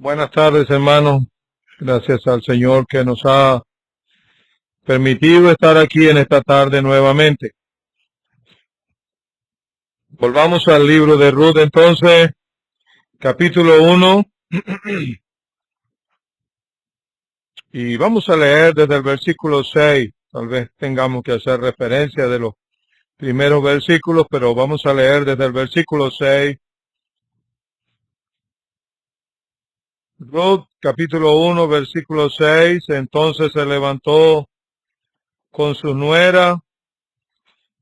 Buenas tardes, hermanos. Gracias al Señor que nos ha permitido estar aquí en esta tarde nuevamente. Volvamos al libro de Ruth entonces, capítulo 1, y vamos a leer desde el versículo 6. Tal vez tengamos que hacer referencia de los primeros versículos, pero vamos a leer desde el versículo 6. Ruth, capítulo 1, versículo 6. Entonces se levantó con su nuera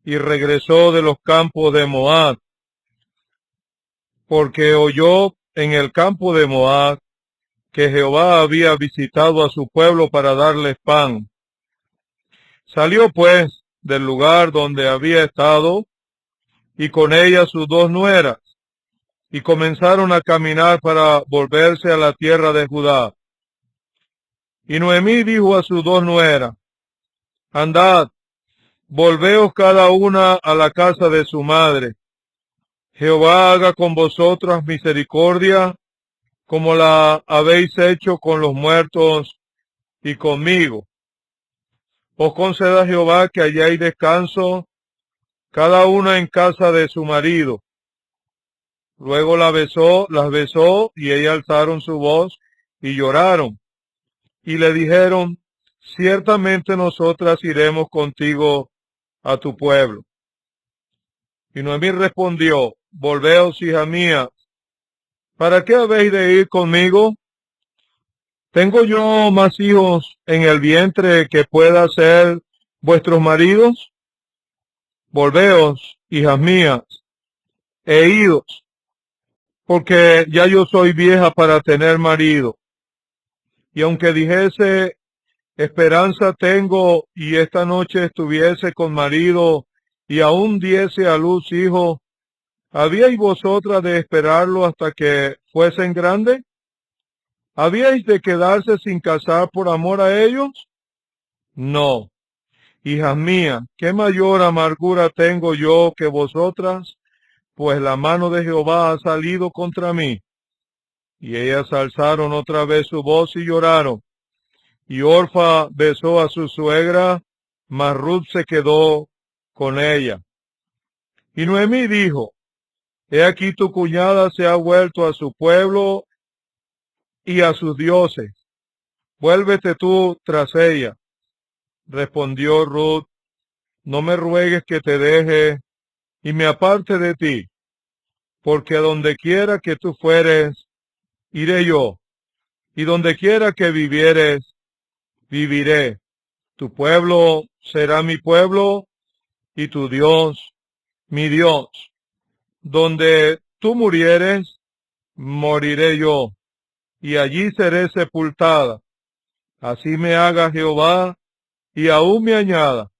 y regresó de los campos de Moab, porque oyó en el campo de Moab que Jehová había visitado a su pueblo para darles pan. Salió pues del lugar donde había estado y con ella sus dos nueras, y comenzaron a caminar para volverse a la tierra de Judá. Y Noemí dijo a sus dos nueras: Andad, volveos cada una a la casa de su madre. Jehová haga con vosotras misericordia, como la habéis hecho con los muertos y conmigo. Os conceda Jehová que halléis descanso, cada una en casa de su marido. Luego las besó, y ellas alzaron su voz y lloraron. Y le dijeron: Ciertamente nosotras iremos contigo a tu pueblo. Y Noemí respondió: Volveos, hija mía, ¿para qué habéis de ir conmigo? ¿Tengo yo más hijos en el vientre que pueda ser vuestros maridos? Volveos, hijas mías, e idos, porque ya yo soy vieja para tener marido. Y aunque dijese: esperanza tengo, y esta noche estuviese con marido, y aún diese a luz hijo, ¿habíais vosotras de esperarlo hasta que fuesen grandes? ¿Habíais de quedarse sin casar por amor a ellos? No, hijas mías, ¿qué mayor amargura tengo yo que vosotras? Pues la mano de Jehová ha salido contra mí. Y ellas alzaron otra vez su voz y lloraron. Y Orfa besó a su suegra, mas Ruth se quedó con ella. Y Noemí dijo: He aquí tu cuñada se ha vuelto a su pueblo y a sus dioses. Vuélvete tú tras ella. Respondió Ruth: No me ruegues que te deje y me aparte de ti, porque a donde quiera que tú fueres, iré yo, y donde quiera que vivieres, viviré. Tu pueblo será mi pueblo, y tu Dios mi Dios. Donde tú murieres, moriré yo, y allí seré sepultada. Así me haga Jehová, y aún me añada,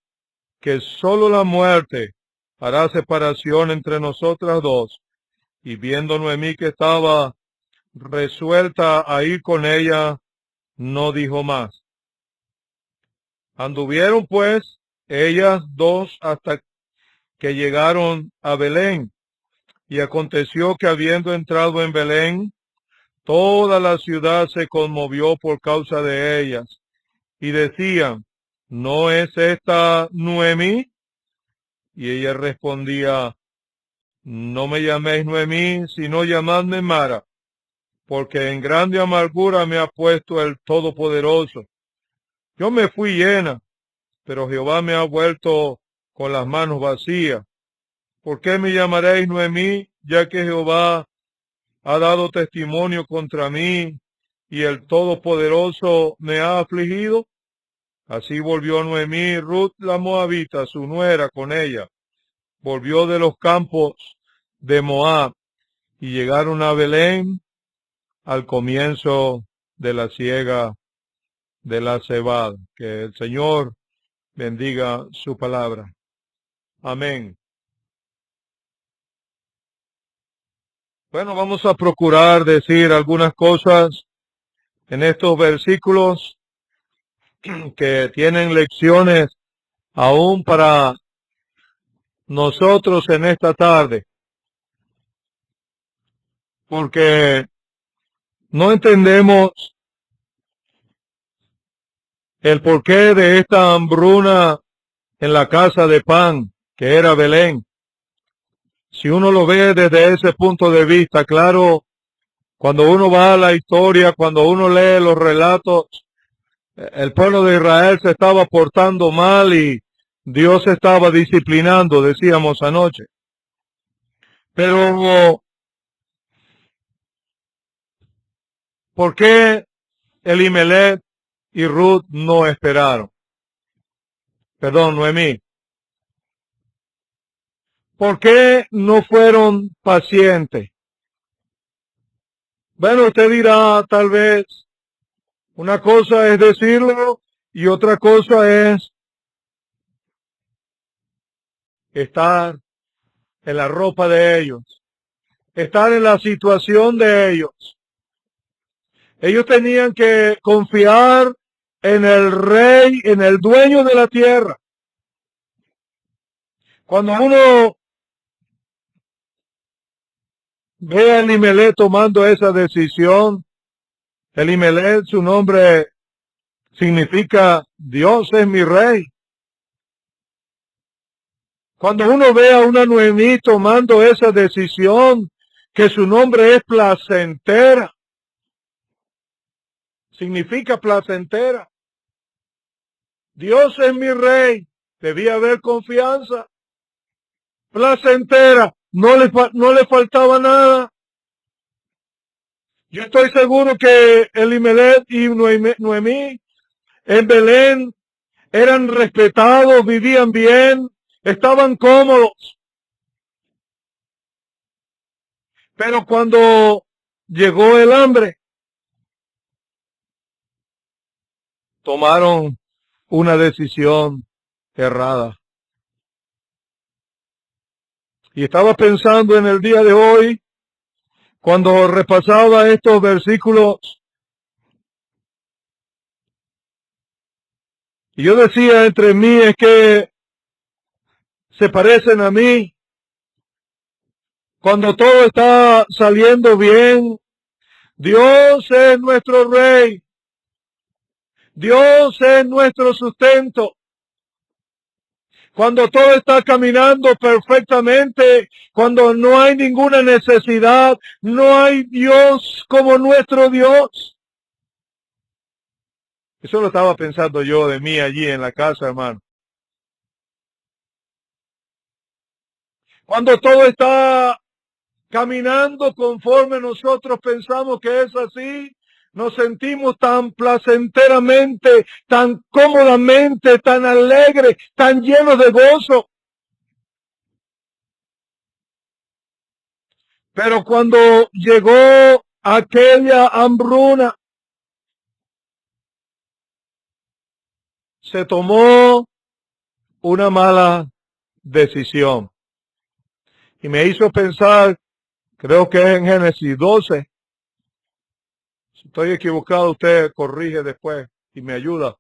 que sólo la muerte hará separación entre nosotras dos. Y viendo Noemí que estaba resuelta a ir con ella, no dijo más. Anduvieron pues ellas dos hasta que llegaron a Belén. Y aconteció que habiendo entrado en Belén, toda la ciudad se conmovió por causa de ellas. Y decían: ¿no es esta Noemí? Y ella respondía: No me llaméis Noemí, sino llamadme Mara, porque en grande amargura me ha puesto el Todopoderoso. Yo me fui llena, pero Jehová me ha vuelto con las manos vacías. ¿Por qué me llamaréis Noemí, ya que Jehová ha dado testimonio contra mí y el Todopoderoso me ha afligido? Así volvió Noemí, Ruth la moabita, su nuera, con ella. Volvió de los campos de Moab y llegaron a Belén al comienzo de la siega de la cebada. Que el Señor bendiga su palabra. Amén. Bueno, vamos a procurar decir algunas cosas en estos versículos que tienen lecciones aún para nosotros en esta tarde, porque No entendemos el porqué de esta hambruna en la casa de pan, que era Belén. Si uno lo ve desde ese punto de vista, claro, cuando uno va a la historia, cuando uno lee los relatos, el pueblo de Israel se estaba portando mal y Dios estaba disciplinando, decíamos anoche. Pero, ¿por qué Elimelech y Ruth no esperaron? Perdón, Noemí. ¿Por qué no fueron pacientes? Bueno, usted dirá tal vez, una cosa es decirlo y otra cosa es estar en la ropa de ellos, estar en la situación de ellos. Ellos tenían que confiar en el rey, en el dueño de la tierra. Cuando uno ve a Elimelech tomando esa decisión, Elimelech, su nombre significa Dios es mi rey. Cuando uno ve a una Noemí tomando esa decisión, que su nombre es placentera, significa placentera. Dios es mi rey, debía haber confianza. Placentera, no le faltaba nada. Yo estoy seguro que Elimelech y Noemí en Belén eran respetados, vivían bien, estaban cómodos. Pero cuando llegó el hambre, tomaron una decisión errada. Y estaba pensando en el día de hoy, cuando repasaba estos versículos, y yo decía entre mí es que se parecen a mí. Cuando todo está saliendo bien, Dios es nuestro rey. Dios es nuestro sustento. Cuando todo está caminando perfectamente, cuando no hay ninguna necesidad, no hay Dios como nuestro Dios. Eso lo estaba pensando yo de mí allí en la casa, hermano. Cuando todo está caminando conforme nosotros pensamos que es así, nos sentimos tan placenteramente, tan cómodamente, tan alegres, tan llenos de gozo. Pero cuando llegó aquella hambruna, se tomó una mala decisión. Y me hizo pensar, creo que es en Génesis 12. Si estoy equivocado, usted corrige después y me ayuda.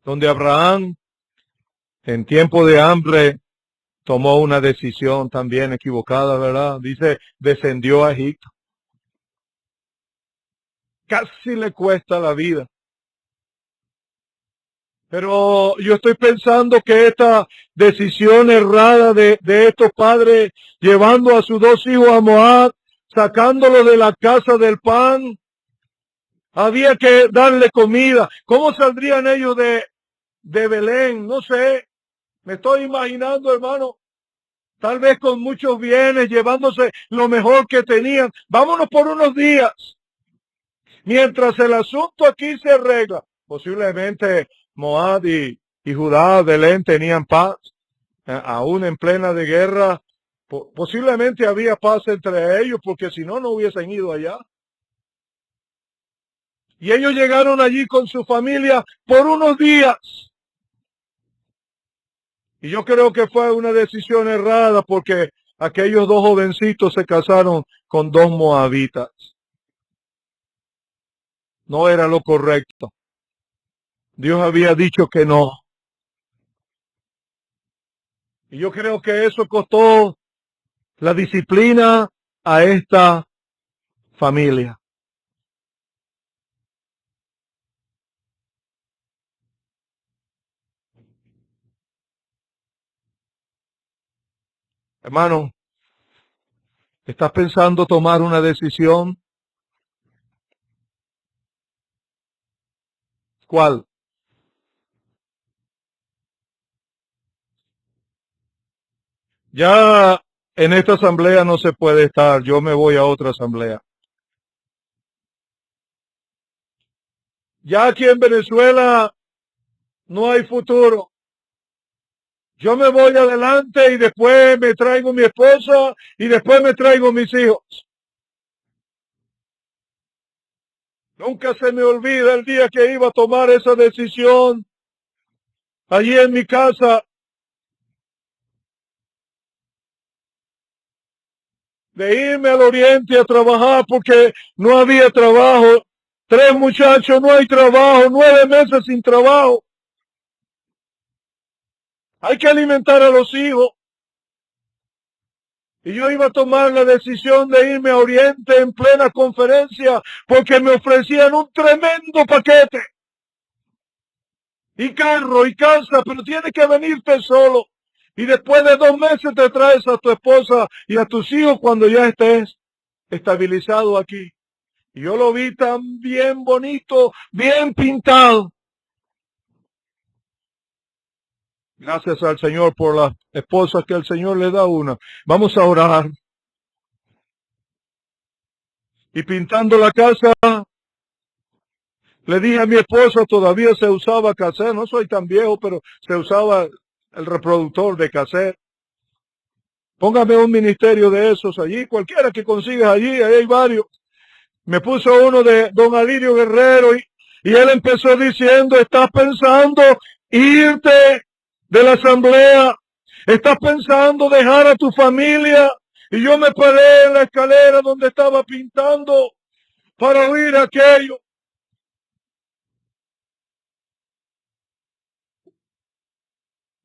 Donde Abraham, en tiempo de hambre, tomó una decisión también equivocada, ¿verdad? Dice, descendió a Egipto. Casi le cuesta la vida. Pero yo estoy pensando que esta decisión errada de estos padres, llevando a sus dos hijos a Moab, sacándolo de la casa del pan, había que darle comida. ¿Cómo saldrían ellos de Belén? No sé. Me estoy imaginando, hermano, tal vez con muchos bienes, llevándose lo mejor que tenían. Vámonos por unos días. Mientras el asunto aquí se arregla, posiblemente Moab y Judá, Belén tenían paz, aún en plena de guerra. Posiblemente había paz entre ellos, porque si no, no hubiesen ido allá. Y ellos llegaron allí con su familia por unos días. Y yo creo que fue una decisión errada, porque aquellos dos jovencitos se casaron con dos moabitas. No era lo correcto. Dios había dicho que no. Y yo creo que eso costó la disciplina a esta familia. Hermano, ¿estás pensando tomar una decisión? ¿Cuál? Ya en esta asamblea no se puede estar, yo me voy a otra asamblea. Ya aquí en Venezuela no hay futuro. Yo me voy adelante y después me traigo mi esposa y después me traigo mis hijos. Nunca se me olvida el día que iba a tomar esa decisión allí en mi casa de irme al oriente a trabajar porque no había trabajo. 3 muchachos, no hay trabajo, 9 meses sin trabajo. Hay que alimentar a los hijos. Y yo iba a tomar la decisión de irme a Oriente en plena conferencia porque me ofrecían un tremendo paquete. Y carro y casa, pero tienes que venirte solo. Y después de 2 meses te traes a tu esposa y a tus hijos cuando ya estés estabilizado aquí. Y yo lo vi tan bien bonito, bien pintado. Gracias al Señor por las esposas que el Señor le da una. Vamos a orar. Y pintando la casa, le dije a mi esposa, todavía se usaba cassette, no soy tan viejo, pero se usaba el reproductor de cassette. Póngame un ministerio de esos allí, cualquiera que consigas allí, ahí hay varios. Me puso uno de don Alirio Guerrero y él empezó diciendo, estás pensando irte de la asamblea, estás pensando dejar a tu familia. Y yo me paré en la escalera donde estaba pintando para oír aquello.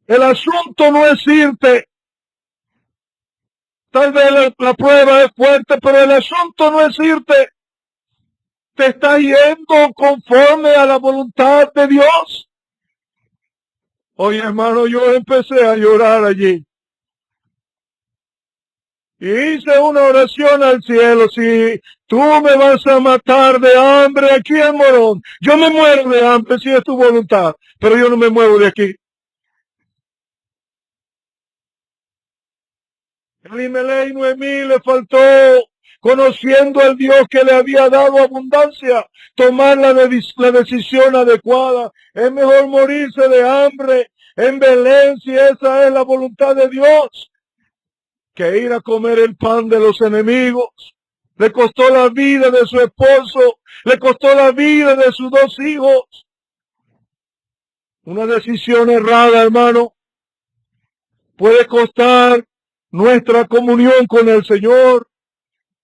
El asunto no es irte. Tal vez la prueba es fuerte, pero el asunto no es irte. Te estás yendo conforme a la voluntad de Dios. Oye, hermano, yo empecé a llorar allí. Y hice una oración al cielo. Si tú me vas a matar de hambre aquí en Morón, yo me muero de hambre si es tu voluntad, pero yo no me muevo de aquí. Elimelech y Noemí le faltó, conociendo al Dios que le había dado abundancia, tomar la decisión adecuada. Es mejor morirse de hambre en Belén si esa es la voluntad de Dios, que ir a comer el pan de los enemigos. Le costó la vida de su esposo, le costó la vida de sus 2 hijos. Una decisión errada, hermano, puede costar nuestra comunión con el Señor,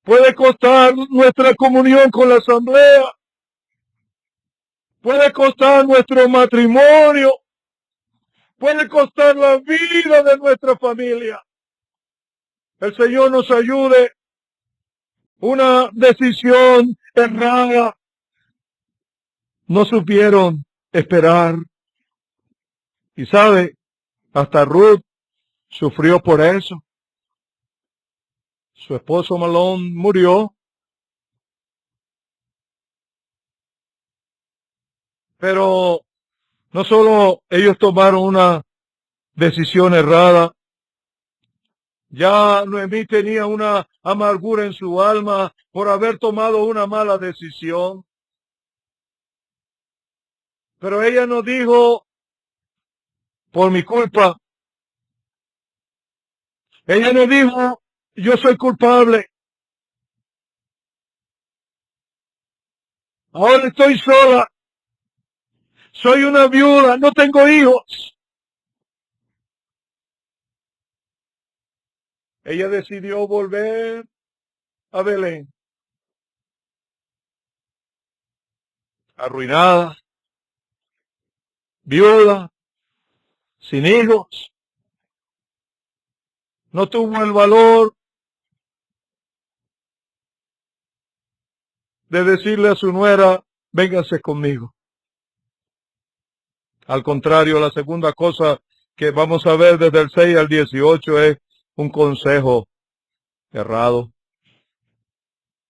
puede costar nuestra comunión con la asamblea, puede costar nuestro matrimonio, puede costar la vida de nuestra familia. El Señor nos ayude. Una decisión errada. No supieron esperar. Y sabe, hasta Ruth sufrió por eso. Su esposo Malón murió, pero no solo ellos tomaron una decisión errada, ya Noemí tenía una amargura en su alma por haber tomado una mala decisión. Pero ella no dijo, por mi culpa. Ella no dijo, yo soy culpable. Ahora estoy sola. Soy una viuda, no tengo hijos. Ella decidió volver a Belén, arruinada, viuda, sin hijos. No tuvo el valor de decirle a su nuera, véngase conmigo. Al contrario, la segunda cosa que vamos a ver desde el 6 al 18 es un consejo errado.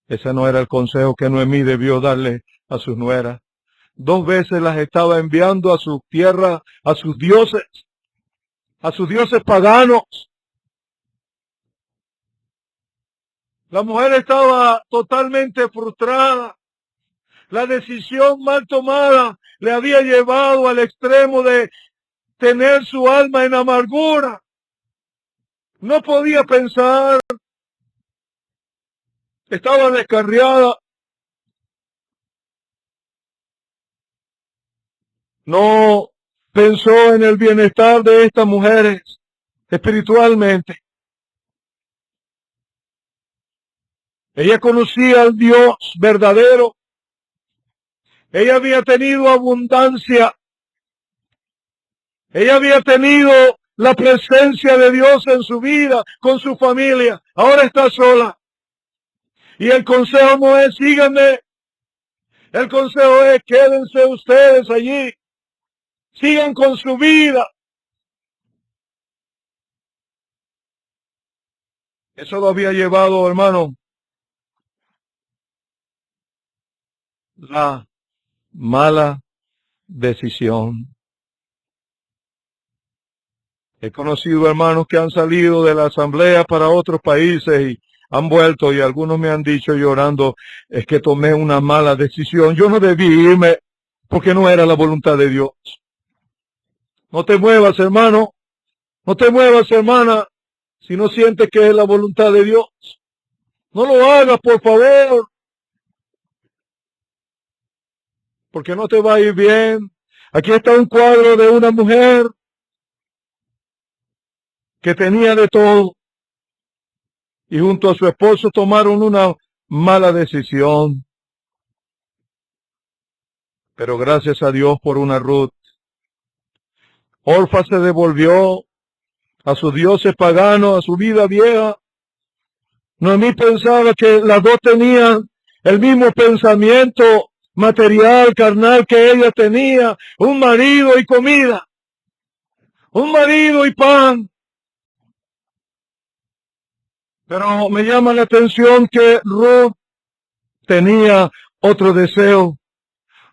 Ese no era el consejo que Noemí debió darle a su nuera. 2 veces las estaba enviando a su tierra, a sus dioses paganos. La mujer estaba totalmente frustrada. La decisión mal tomada le había llevado al extremo de tener su alma en amargura. No podía pensar. Estaba descarriada. No pensó en el bienestar de estas mujeres espiritualmente. Ella conocía al Dios verdadero. Ella había tenido abundancia. Ella había tenido la presencia de Dios en su vida, con su familia. Ahora está sola. Y el consejo no es síganme. El consejo es quédense ustedes allí. Sigan con su vida. Eso lo había llevado, hermano, la mala decisión. He conocido hermanos que han salido de la asamblea para otros países y han vuelto, y algunos me han dicho llorando, es que tomé una mala decisión. Yo no debí irme porque no era la voluntad de Dios. No te muevas, hermano. No te muevas, hermana, si no sientes que es la voluntad de Dios. No lo hagas, por favor, porque no te va a ir bien. Aquí está un cuadro de una mujer que tenía de todo y junto a su esposo tomaron una mala decisión. Pero gracias a Dios por una Ruth. Orfa se devolvió a sus dioses paganos, a su vida vieja. Noemí pensaba que las dos tenían el mismo pensamiento material, carnal que ella tenía, un marido y comida, un marido y pan. Pero me llama la atención que Ruth tenía otro deseo.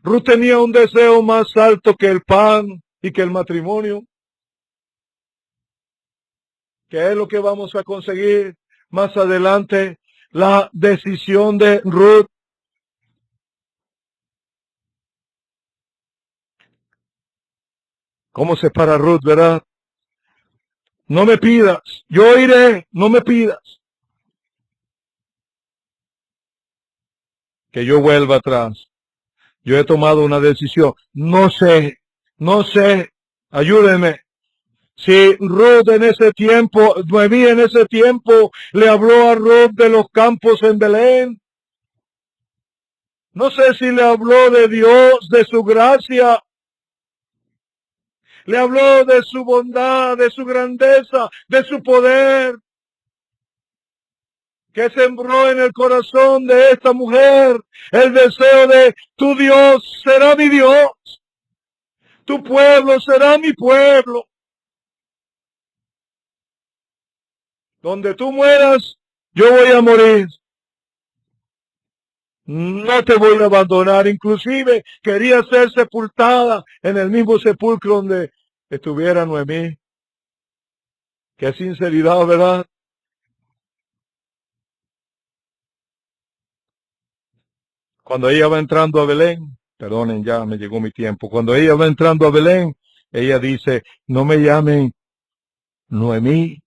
Ruth tenía un deseo más alto que el pan y que el matrimonio. ¿Qué es lo que vamos a conseguir más adelante? La decisión de Ruth. ¿Cómo se para Ruth, verdad? No me pidas, yo iré, no me pidas que yo vuelva atrás. Yo he tomado una decisión. No sé, ayúdeme. Si Ruth en ese tiempo, Noemí en ese tiempo le habló a Ruth de los campos en Belén. No sé si le habló de Dios, de su gracia. Le habló de su bondad, de su grandeza, de su poder, que sembró en el corazón de esta mujer el deseo de tu Dios será mi Dios, tu pueblo será mi pueblo. Donde tú mueras, yo voy a morir. No te voy a abandonar. Inclusive quería ser sepultada en el mismo sepulcro donde estuviera Noemí. Qué sinceridad, ¿verdad? Cuando ella va entrando a Belén, perdonen, ya me llegó mi tiempo. Cuando ella va entrando a Belén, ella dice, no me llamen Noemí,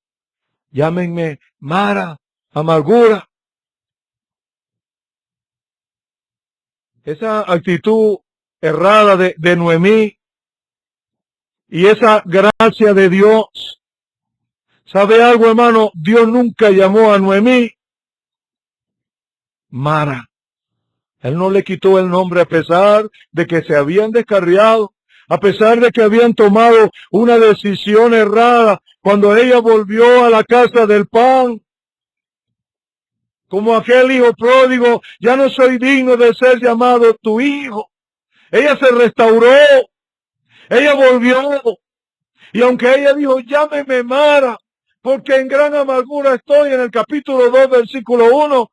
llámenme Mara, amargura. Esa actitud errada de Noemí y esa gracia de Dios. ¿Sabe algo, hermano? Dios nunca llamó a Noemí Mara. Él no le quitó el nombre a pesar de que se habían descarriado, a pesar de que habían tomado una decisión errada cuando ella volvió a la casa del pan. Como aquel hijo pródigo, ya no soy digno de ser llamado tu hijo. Ella se restauró, ella volvió, y aunque ella dijo, llámeme Mara, porque en gran amargura estoy, en el capítulo 2, versículo 1,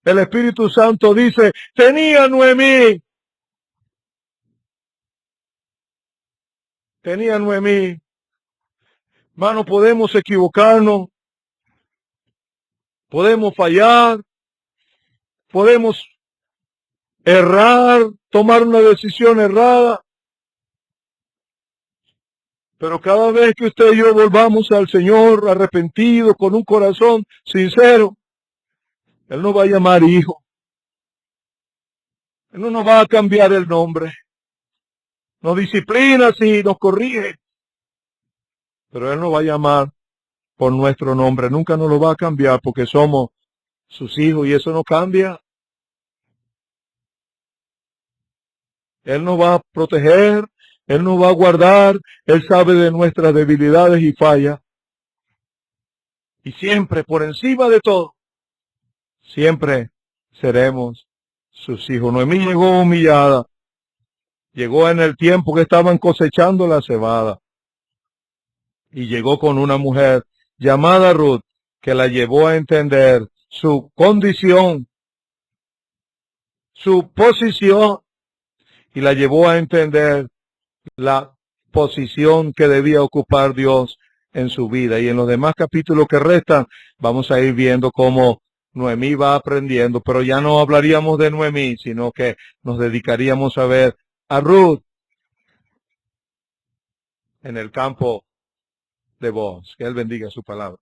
el Espíritu Santo dice, tenía Noemí, hermano, podemos equivocarnos, podemos fallar, podemos errar, tomar una decisión errada, pero cada vez que usted y yo volvamos al Señor arrepentido, con un corazón sincero, Él nos va a llamar hijo. Él no nos va a cambiar el nombre. Nos disciplina, sí, nos corrige, pero Él nos va a llamar por nuestro nombre. Nunca nos lo va a cambiar porque somos sus hijos y eso no cambia. Él nos va a proteger, Él nos va a guardar, Él sabe de nuestras debilidades y fallas. Y siempre, por encima de todo, siempre seremos sus hijos. Noemí llegó humillada, llegó en el tiempo que estaban cosechando la cebada y llegó con una mujer llamada Ruth que la llevó a entender su condición, su posición y la llevó a entender la posición que debía ocupar Dios en su vida. Y en los demás capítulos que restan vamos a ir viendo cómo Noemí va aprendiendo, pero ya no hablaríamos de Noemí, sino que nos dedicaríamos a ver a Ruth en el campo de Booz. Que Él bendiga su palabra.